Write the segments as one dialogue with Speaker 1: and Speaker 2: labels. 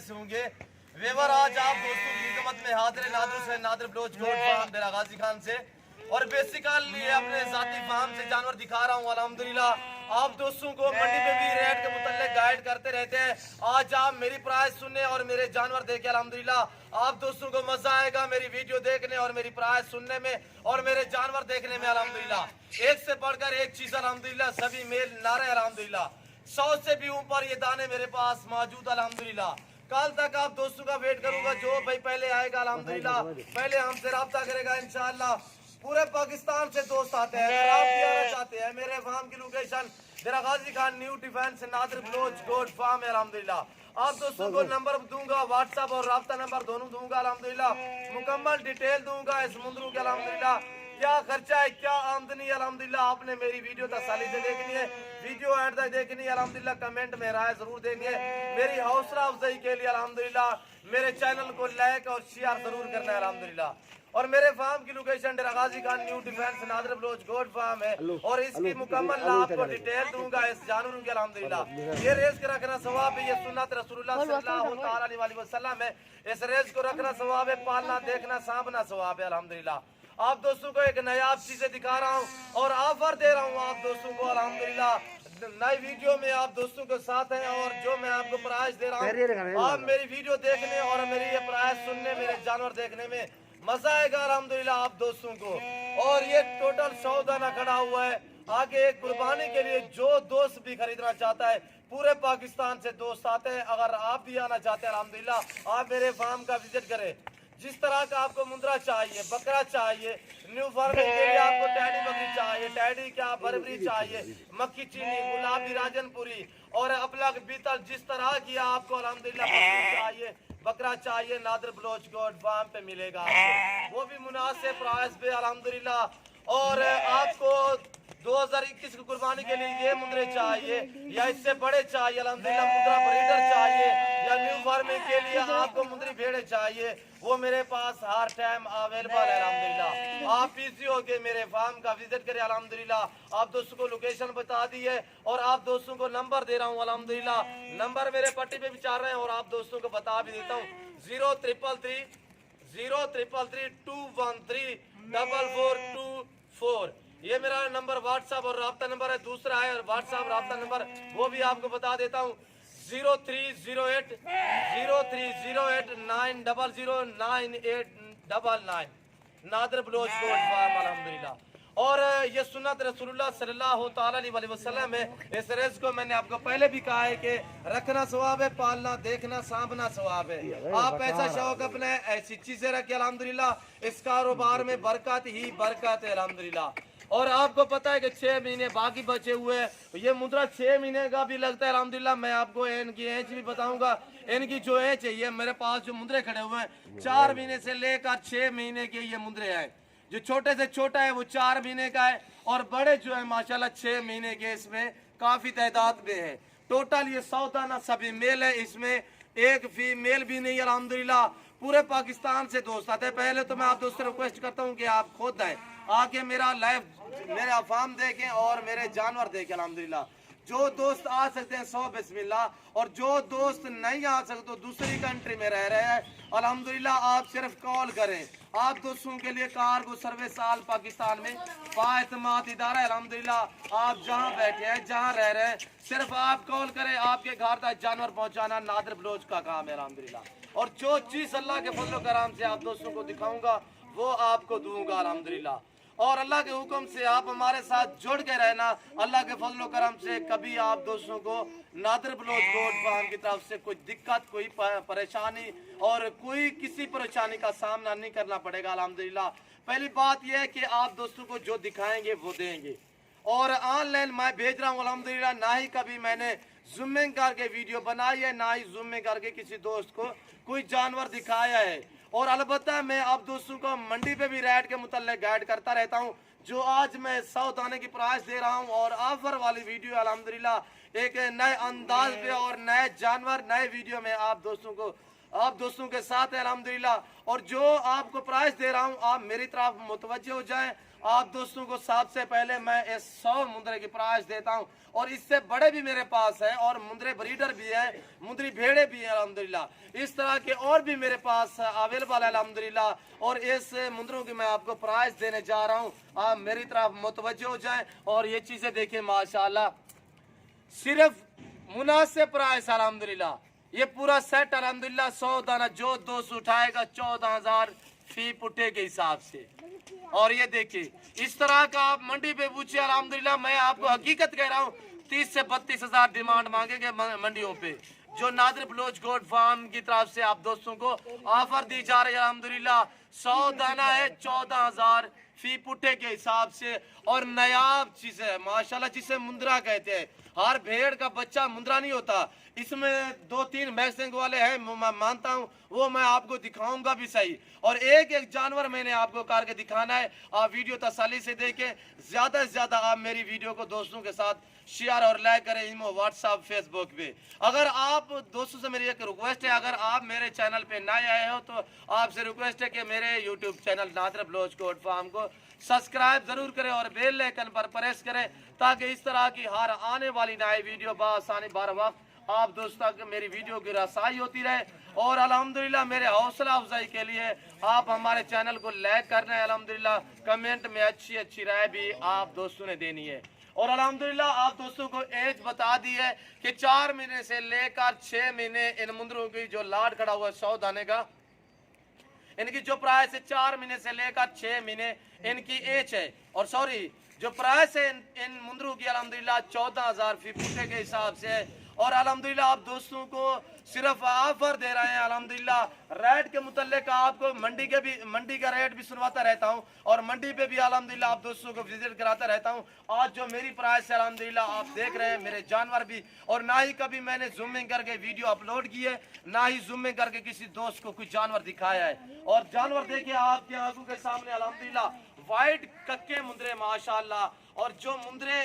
Speaker 1: से होंगे। वेवर आज आप दोस्तों की खिदमत में हाजिर नादर से नादर बलोच गोट फार्म डेरा गाजी खान से, और बेसिकली अपने जाती फार्म से जानवर दिखा रहा हूँ अल्हम्दुलिल्लाह। आप दोस्तों को मंडी पे भी रेट के मुताल्लिक गाइड करते रहते हैं। आज आप मेरी प्राइस सुनने और मेरे जानवर देखे अल्हम्दुलिल्लाह। आप दोस्तों को मजा आएगा मेरी वीडियो देखने और मेरी प्राइस सुनने में और मेरे जानवर देखने में अल्हम्दुलिल्लाह। एक से बढ़कर एक चीज अल्हम्दुलिल्लाह, सभी मेल नारे अल्हम्दुलिल्लाह। 100 से भी ऊपर ये दाने मेरे पास मौजूद अल्हम्दुलिल्लाह। कल तक आप दोस्तों का वेट करूंगा, जो भाई पहले आएगा अल्हम्दुलिल्लाह, पहले हमसे राब्ता करेगा इंशाअल्लाह। पूरे पाकिस्तान से दोस्त आते हैं, अगर आप भी आना चाहते हैं, मेरे फार्म की location Dera Ghazi Khan new defence Nadar Baloch goat farm है अल्हम्दुलिल्लाह। आप दोस्तों को नंबर दूंगा, व्हाट्सएप और राब्ता नंबर दोनों दूंगा अल्हम्दुलिल्लाह। मुकम्मल डिटेल दूंगा इस मुंदरू के अल्हम्दुलिल्लाह, क्या खर्चा है क्या आमदनी है अल्हम्दुलिल्लाह। आपने मेरी वीडियो तसल्ली से देखनी है, वीडियो एंड तक देखनी है अल्हम्दुलिल्लाह। कमेंट में राय जरूर देंगे मेरी हौसला अफजाई के लिए अल्हम्दुलिल्लाह। मेरे चैनल को लाइक और शेयर जरूर करना है अल्हम्दुलिल्लाह। और मेरे फार्म की location Dera Ghazi Khan new defence Nadar Baloch goat farm है, और इसकी मुकम्मल आपको डिटेल दूंगा इस जानवर की अल्हम्दुलिल्लाह। ये रेस के रखना सवाब है, ये सुन्नत रसूलुल्लाह सल्लल्लाहु अलैहि वसल्लम है। इस रेस को रखना सवाब है, पालना देखना सांभना सवाब है अल्हम्दुलिल्लाह। आप दोस्तों को एक नायाब चीजें दिखा रहा हूँ और ऑफर दे रहा हूँ आप दोस्तों को अल्हम्दुलिल्लाह। नई वीडियो में आप दोस्तों के साथ हैं, और जो मैं आपको प्राइस दे रहा हूँ, आप मेरी वीडियो देखने और मेरी ये प्राइस सुनने, मेरे जानवर देखने में मजा आएगा अल्हम्दुलिल्लाह आप दोस्तों को। और ये टोटल 100 दाना खड़ा हुआ है। आगे एक कुर्बानी के लिए जो दोस्त भी खरीदना चाहता है, पूरे पाकिस्तान से दोस्त आते हैं। अगर आप भी आना चाहते हैं अल्हम्दुलिल्लाह, आप मेरे फार्म का विजिट करें। जिस तरह का आपको मुंद्रा चाहिए, बकरा चाहिए, न्यू फार्मिंग के लिए आपको टैडी बकरी चाहिए, टैडी क्या बरबरी चाहिए, मक्खी चीनी, गुलाबी राजनपुरी और अपलग बीतल, जिस तरह की आपको अल्हम्दुलिल्लाह बकरी चाहिए, बकरा चाहिए, नादर बलोच गोट फार्म पे मिलेगा आपको, वो भी मुनासिब प्राइस पे अल्हम्दुलिल्लाह। और आपको 2021 की कुर्बानी के लिए ये मुंद्रे चाहिए या इससे बड़े चाहिए अल्हम्दुलिल्लाह, मुंद्रा ब्रीडर चाहिए या न्यू फार्मिंग के लिए आपको मुंद्री भेड़े चाहिए, वो मेरे पास हर टाइम अवेलेबल है अल्हम्दुलिल्लाह। आप पीसीओ के मेरे फार्म का विजिट करें अल्हम्दुलिल्लाह। आप दोस्तों को लोकेशन बता दी है और आप दोस्तों को नंबर दे रहा हूँ अल्हम्दुलिल्लाह। नंबर मेरे पट्टी पे भी चाह रहे हैं और आप दोस्तों को बता भी देता हूँ, 0333 213 4424। ये मेरा नंबर व्हाट्सएप और राब्ता नंबर है। दूसरा है व्हाट्सएप राब्ता नंबर, वो भी आपको बता देता हूँ, 0308 9009899 नादर बलोच गोट फार्म अल्हम्दुलिल्लाह। और ये सुन्नत रसूलुल्लाह सल्लल्लाहु अलैहि वसल्लम है। इस रेस को मैंने आपको पहले भी कहा है कि रखना सवाब है, पालना देखना सांभना सवाब है। आप ऐसा शौक अपने ऐसी चीजें रखिए अल्हम्दुलिल्लाह, इस कारोबार में बरकत ही बरकत है अल्हम्दुलिल्लाह। और आपको पता है कि 6 महीने बाकी बचे हुए हैं, ये मुद्रा 6 महीने का भी लगता है अल्हम्दुलिल्लाह। मैं आपको इनकी एज भी बताऊंगा। इनकी जो एज है, ये मेरे पास जो मुद्रे खड़े हुए हैं, 4 महीने से लेकर 6 महीने के ये मुद्रे हैं। जो छोटे से छोटा है वो 4 महीने का है, और बड़े जो है माशाल्लाह 6 महीने के इसमें काफी तादाद में है। टोटल ये 100 दाना सभी मेल है, इसमें एक फीमेल भी नहीं अल्हम्दुलिल्लाह। पूरे पाकिस्तान से दोस्त आते हैं। पहले तो मैं आप दोस्तों से रिक्वेस्ट करता हूँ कि आप खुद आए, आके मेरा लाइव मेरा फार्म देखें और मेरे जानवर देखें अल्हम्दुलिल्लाह। जो दोस्त आ सकते हैं 100 बिस्मिल्लाह, और जो दोस्त नहीं आ सकते तो दूसरी कंट्री में रह रहे हैं अल्हम्दुलिल्लाह, आप सिर्फ कॉल करें। आप दोस्तों के लिए कार्गो सर्विस आल पाकिस्तान में बाएतमाद इदारा है अल्हम्दुलिल्लाह। आप जहां बैठे हैं, जहां रह रहे हैं, सिर्फ आप कॉल करें, आपके घर तक जानवर पहुंचाना नादर बलोच का काम है अल्हम्दुलिल्लाह। और जो चीज अल्लाह के फजल करम से आप दोस्तों को दिखाऊंगा वो आपको दूंगा अल्हम्दुलिल्लाह। और अल्लाह के हुक्म से आप हमारे साथ जुड़ के रहना। अल्लाह के फजल करम से कभी आप दोस्तों को नादर बलोच गोट फार्म की तरफ से कोई दिक्कत, कोई परेशानी और कोई किसी परेशानी का सामना नहीं करना पड़ेगा अल्हम्दुलिल्लाह। पहली बात यह है कि आप दोस्तों को जो दिखाएंगे वो देंगे, और ऑनलाइन मैं भेज रहा हूँ अल्हम्दुलिल्लाह। ना ही कभी मैंने ज़ूमिंग करके वीडियो बनाई है, ना ही ज़ूमिंग करके किसी दोस्त को कोई जानवर दिखाया है। और अलबत्ता मैं आप दोस्तों को मंडी पे भी रेट के मुताल्लिक गाइड करता रहता हूँ। जो आज मैं 100 दाने की प्राइस दे रहा हूँ और ऑफर वाली वीडियो अल्हम्दुलिल्लाह एक नए अंदाज पे और नए जानवर नए वीडियो में आप दोस्तों के साथ है अल्हम्दुलिल्लाह। और जो आपको प्राइस दे रहा हूँ, आप मेरी तरफ मुतवज्जे हो जाएं। आप दोस्तों को सबसे पहले मैं इस 100 मुंदरे की प्राइस देता हूँ, और इससे बड़े भी मेरे पास है, और मुंदरे ब्रीडर भी है, मुंदरी भेड़े भी है अल्हम्दुलिल्लाह। इस तरह के और भी मेरे पास अवेलेबल है अल्हम्दुलिल्लाह। और इस मुंदरों की मैं आपको प्राइस देने जा रहा हूँ, आप मेरी तरफ मुतवज्जो हो जाएं और ये चीजें देखें। माशाल्लाह सिर्फ मुनासिब प्राइस अल्हम्दुलिल्लाह, ये पूरा सेट अल्हम्दुलिल्लाह 100 दाना जो 200 उठाएगा 14,000 फी पुट्टे के हिसाब से। और ये देखिए इस तरह का आप मंडी पे पूछिए अल्हम्दुलिल्लाह, मैं आपको हकीकत कह रहा हूँ 30 से 32,000 डिमांड मांगेंगे मंडियों पे। जो नादिर बलोच गोट फार्म की तरफ से आप दोस्तों को ऑफर दी जा रही है अल्हम्दुलिल्लाह, 100 दाना है 14,000 फी पुट्टे के हिसाब से। और नायाब चीज है माशाल्लाह, जिसे मुंदरा कहते हैं। हर भेड़ का बच्चा मुंदरा नहीं होता, इसमें 2-3 मैक्सिंग वाले हैं, मैं मानता हूँ, वो मैं आपको दिखाऊंगा भी सही। और एक एक जानवर मैंने आपको करके दिखाना है। आप वीडियो तसल्ली से देखें, ज्यादा से ज्यादा आप मेरी वीडियो को दोस्तों के साथ शेयर और लाइक करें, इमो, व्हाट्सएप, फेसबुक पे। अगर आप दोस्तों से मेरी एक रिक्वेस्ट है, अगर आप मेरे चैनल पे नए आए हो तो आपसे रिक्वेस्ट है कि मेरे YouTube channel Nadir Baloch goat farm को सब्सक्राइब जरूर करें और बेल आइकन पर प्रेस करें, ताकि इस तरह की हर आने वाली नई वीडियो बआसानी बार वक्त आप दोस्तों को मेरी वीडियो की रसाई होती रहे। और अल्हम्दुलिल्लाह मेरे हौसला अफजाई के लिए आप हमारे चैनल को लाइक करना है अल्हम्दुलिल्लाह, कमेंट में अच्छी अच्छी राय भी आप दोस्तों ने देनी है। और अल्हम्दुलिल्लाह आप दोस्तों को एज बता दी है कि 4 महीने से लेकर 6 महीने इन मुंदरों की जो लाट खड़ा हुआ है 100 दाने का, इनकी जो प्राइस है 4 महीने से लेकर 6 महीने इनकी एज है। और सॉरी जो प्राइस है इन मुंदरों की अल्हम्दुलिल्लाह 14,000 फी पुट्टे के हिसाब से है। और अल्हम्दुलिल्लाह आप दोस्तों को सिर्फ ऑफर दे रहे हैं अल्हम्दुलिल्लाह। रेट के मुतल्लिक आपको मंडी का रेट भी सुनवाता रहता हूं, और मंडी पे भी अल्हम्दुलिल्लाह आप दोस्तों को विजिट कराता रहता हूं। आज जो मेरी प्राइस है अल्हम्दुलिल्लाह आप देख रहे हैं, मेरे जानवर भी, और ना ही कभी मैंने जूमिंग करके वीडियो अपलोड की है, ना ही जूमिंग करके किसी दोस्त को कोई जानवर दिखाया है। और जानवर देखिए आपकी आंखों के सामने अल्हम्दुलिल्लाह व्हाइट कक्के मुंदरे माशाल्लाह। और जो मुंदरे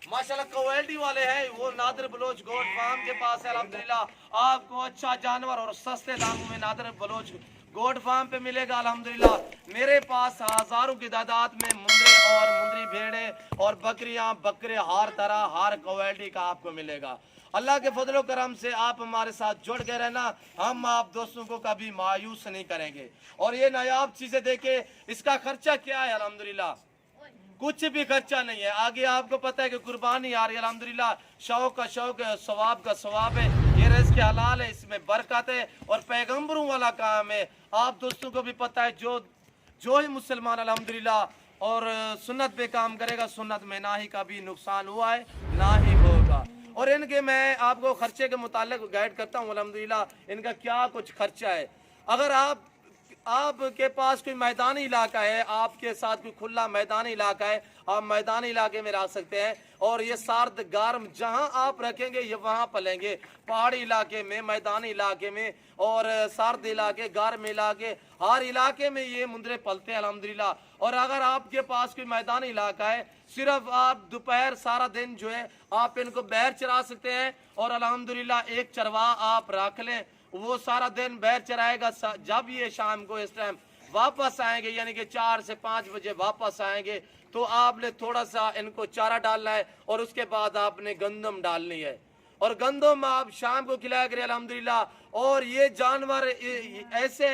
Speaker 1: माशाल्लाह क्वालिटी वाले हैं वो नादिर बलोच गोट फार्म के पास है अल्हम्दुलिल्लाह। आपको अच्छा जानवर और सस्ते दामों में नादिर बलोच गोट फार्म पे मिलेगा अल्हम्दुलिल्लाह। मेरे पास हजारों की तादाद में मुंदरे और मुंदरी भेड़े और बकरियां बकरे हर तरह हर क्वालिटी का आपको मिलेगा। अल्लाह के फजलो करम से आप हमारे साथ जुड़ के रहना, हम आप दोस्तों को कभी मायूस नहीं करेंगे। और ये नायाब चीजें देखे, इसका खर्चा क्या है अल्हम्दुलिल्लाह, कुछ भी खर्चा नहीं है। आगे आपको पता है कि कुर्बानी आ रही है अल्हम्दुलिल्लाह, शौक का शौक है, सवाब का सवाब है, ये रिज़्क़ के हलाल है, इसमें बरकत है और पैगंबरों वाला काम है। आप दोस्तों को भी पता है जो ही मुसलमान अल्हम्दुलिल्लाह और सुन्नत पे काम करेगा, सुन्नत में ना ही कभी नुकसान हुआ है ना ही होगा। और इनके मैं आपको खर्चे के मुतालिक गाइड करता हूँ अल्हम्दुलिल्लाह, इनका क्या कुछ खर्चा है। अगर आपके पास कोई मैदानी इलाका है, आपके साथ कोई खुला मैदानी इलाका है, आप मैदानी इलाके में रख सकते हैं। और ये सर्द गर्म जहां आप रखेंगे ये वहां पलेंगे, पहाड़ी इलाके में, मैदानी इलाके में, और सर्द इलाके, गर्म इलाके, हर इलाके में ये मुंदरे पलते हैं अल्हम्दुलिल्लाह। और अगर आपके पास कोई मैदानी इलाका है, सिर्फ आप दोपहर सारा दिन जो है आप इनको बैर चरा सकते हैं, और अल्हम्दुलिल्लाह एक चरवा आप रख लें, वो सारा दिन बैर चराएगा। जब ये शाम को इस टाइम वापस आएंगे, यानी कि 4 से 5 बजे वापस आएंगे, तो आपने थोड़ा सा इनको चारा डालना है, और उसके बाद आपने गंदम डालनी है, और गंदम आप शाम को खिलाया करें अल्हम्दुलिल्लाह। और ये जानवर ऐसे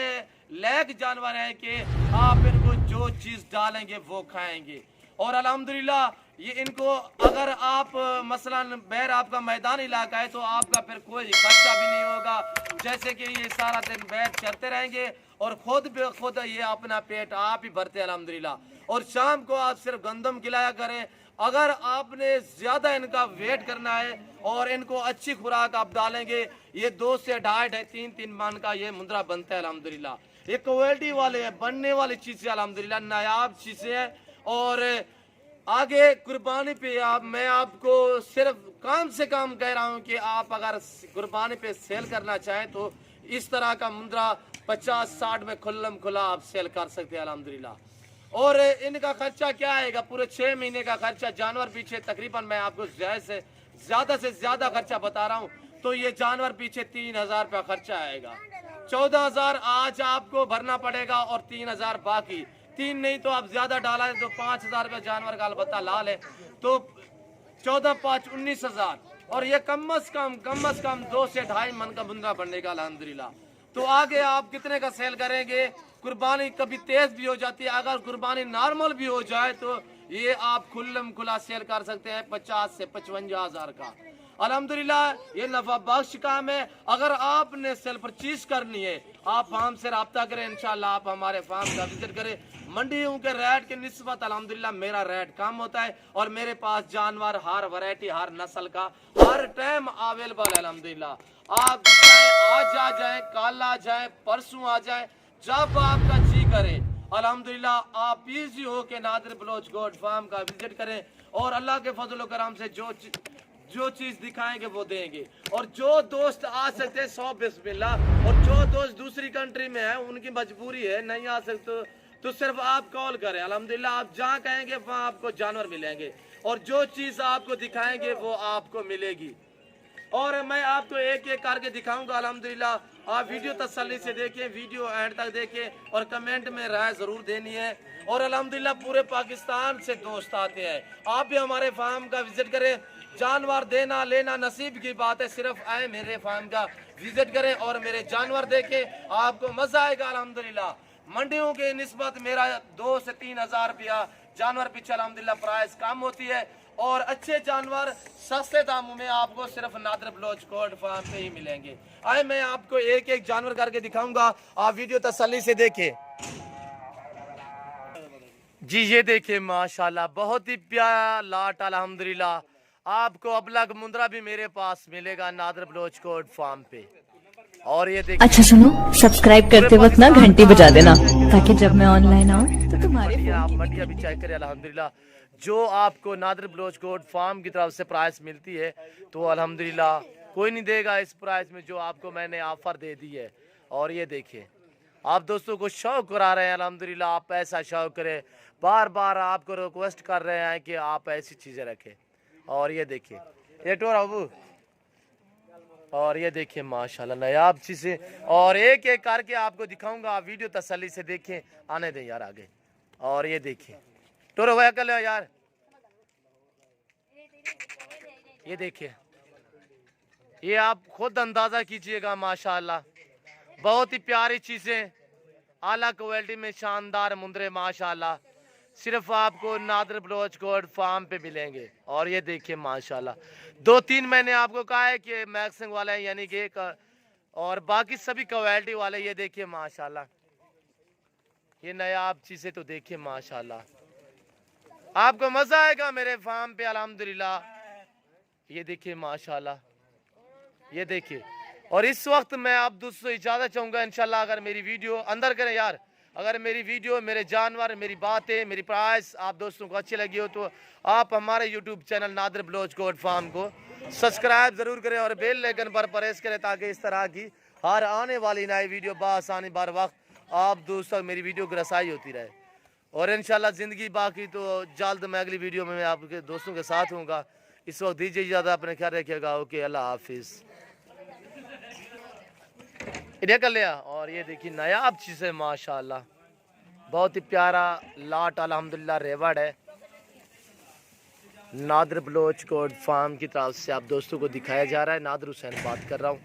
Speaker 1: लायक जानवर हैं कि आप इनको जो चीज़ डालेंगे वो खाएंगे। और अल्हम्दुलिल्लाह ये इनको अगर आप मसलन बैर आपका मैदान इलाका है तो आपका फिर कोई खर्चा भी नहीं होगा, जैसे कि ये सारा दिन बैर चरते रहेंगे और खुद बे खुद ये अपना पेट आप ही भरते हैं अल्हम्दुलिल्लाह। और शाम को आप सिर्फ गंदम खिलाया करें। अगर आपने ज़्यादा इनका वेट करना है और इनको अच्छी खुराक आप डालेंगे, ये 2 से 2.5 3 मन का ये मुंदरा बनता है अल्हम्दुलिल्लाह। ये क्वालिटी वाले है, बनने वाली चीज़ें अल्हम्दुलिल्लाह, नायाब चीज़ें हैं। और आगे कुर्बानी पे मैं आपको सिर्फ काम से काम कह रहा हूँ कि आप अगर कुर्बानी पे सेल करना चाहें तो इस तरह का मुंदरा 50-60 में खुल्लम खुला आप सेल कर सकते हैं अल्हम्दुलिल्लाह। और इनका खर्चा क्या आएगा, पूरे 6 महीने का खर्चा जानवर पीछे तकरीबन मैं आपको ज़्यादा से ज़्यादा खर्चा बता रहा हूँ, तो ये जानवर पीछे 3,000 रुपया खर्चा आएगा। 14,000 आज आपको भरना पड़ेगा और 3,000 बाकी। 3 नहीं तो आप ज्यादा डाला है तो 5,000 रुपये जानवर का अलबत्ता लाल है तो 14 5 19,000 और ये कम अज कम 2 से 2.5 मन का बुंदा बनने का अल्हम्दुलिल्लाह। तो आगे आप कितने का सेल करेंगे? कुर्बानी कभी तेज भी हो जाती है, अगर कुर्बानी नॉर्मल भी हो जाए तो ये आप खुल्लम खुला सेल कर सकते हैं 50 से 55,000 का। अल्हम्दुलिल्लाह ये नफा बख्श काम है। अगर आपने सेल परचेज करनी है आप फार्म से रब्ता करें, इंशाल्लाह आप हमारे फार्म का विजिट करें। मंडियों के रेट के निस्बत अल्हम्दुलिल्लाह मेरा रेट कम होता है और मेरे पास जानवर हर वैरायटी हर नस्ल का हर टाइम अवेलेबल है अल्हम्दुलिल्लाह। आप आज आ जाए, कल आ जाए, परसों आ जाए, जब आपका जी करे अल्हम्दुलिल्लाह आप इजी हो के नादिर बलोच गोट फार्म का विजिट करें और अल्लाह के फजल व करम से जो चीज दिखाएंगे वो देंगे। और जो दोस्त आ सकते हैं 100 बिस्मिल्लाह, और जो दोस्त दूसरी कंट्री में है उनकी मजबूरी है नहीं आ सकते तो सिर्फ आप कॉल करें। अल्हम्दुलिल्लाह आप जहाँ कहेंगे वहाँ आपको जानवर मिलेंगे और जो चीज आपको दिखाएंगे वो आपको मिलेगी। और मैं आपको एक एक करके दिखाऊंगा अल्हम्दुलिल्लाह। आप वीडियो तसल्ली से देखें, वीडियो एंड तक देखें और कमेंट में राय जरूर देनी है। और अल्हम्दुलिल्लाह पूरे पाकिस्तान से दोस्त आते हैं, आप भी हमारे फार्म का विजिट करें। जानवर देना लेना नसीब की बात है, सिर्फ आए मेरे फार्म का विजिट करें और मेरे जानवर देखें, आपको मजा आएगा अल्हम्दुलिल्लाह। मंडियों के निस्बत मेरा 2 से 3,000 रुपया जानवर पीछे अल्हम्दुलिल्लाह प्राइस कम होती है और अच्छे जानवर सस्ते दामों में आपको सिर्फ नादिर बलोच गोट फार्म पे ही मिलेंगे। आए मैं आपको एक एक जानवर करके दिखाऊंगा, आप वीडियो तसल्ली से देखें। जी ये देखिए माशाल्लाह बहुत ही प्यारा लाट अल्हम्दुलिल्लाह। आपको अबलग मुंद्रा भी मेरे पास मिलेगा नादिर बलोच गोट फार्म पे। और ये देखिए
Speaker 2: अच्छा सुनो, सब्सक्राइब करते वक्त ना घंटी बजा देना ताकि जब मैं ऑनलाइन आऊँ तो तुम्हारे
Speaker 1: आप मंडिया भी चेक करें अल्हम्दुलिल्लाह। जो आपको नादिर बलोच गोट फार्म की तरफ से प्राइस मिलती है तो अल्हम्दुलिल्लाह कोई नहीं देगा इस प्राइस में जो आपको मैंने ऑफर दे दी है। और ये देखिए आप दोस्तों को शौक करा रहे हैं अल्हम्दुलिल्लाह, आप ऐसा शौक करें, बार बार आपको रिक्वेस्ट कर रहे हैं कि आप ऐसी चीज़ें रखें। और ये देखिए ये टोरा अबू, और ये देखिए माशाल्लाह नायाब चीज़ें और एक एक करके आपको दिखाऊंगा, आप वीडियो तसल्ली से देखें। आने दें यार आगे। और ये देखिए टोरो होया कर लो यार, ये देखिए ये आप खुद अंदाज़ा कीजिएगा माशाल्लाह बहुत ही प्यारी चीज़ें आला क्वालिटी में शानदार मुंदरे माशाल्लाह सिर्फ आपको नादिर बलोच गोट फार्म पे मिलेंगे। और ये देखिए माशाल्लाह 2-3 मैंने आपको कहा है कि मैक्सिंग वाला है यानी कि और बाकी सभी क्वालिटी वाले। ये देखिए माशाल्लाह ये नायाब चीज़ें तो देखिए माशाल्लाह आपको मज़ा आएगा मेरे फार्म पे अल्हम्दुलिल्लाह। ये देखिए माशाल्लाह ये देखिए। और इस वक्त मैं आप दोस्तों इजाज़त चाहूँगा इंशाल्लाह अगर मेरी वीडियो अंदर करें यार, अगर मेरी वीडियो मेरे जानवर मेरी बातें मेरी प्राइस आप दोस्तों को अच्छी लगी हो तो आप हमारे YouTube channel Nadir Baloch goat farm को सब्सक्राइब ज़रूर करें और बेल आइकन पर प्रेस करें ताकि इस तरह की हर आने वाली नई वीडियो बआसानी बार वक्त आप दोस्तों मेरी वीडियो की रसाई होती रहे। और इंशाल्लाह ज़िंदगी बाकी तो जल्द मैं अगली वीडियो में मैं आपके दोस्तों के साथ हूँगा। इस वक्त दीजिए इजाज़त, अपने ख्याल रखिएगा। ओके अल्लाह हाफिज़। इधर कर लिया। और ये देखिए नायाब चीज़ें माशाल्लाह बहुत ही प्यारा लाट अल्हम्दुलिल्लाह रेवड़ है नादिर बलोच गोट फार्म की तरफ से आप दोस्तों को दिखाया जा रहा है। नादिर हुसैन बात कर रहा हूँ।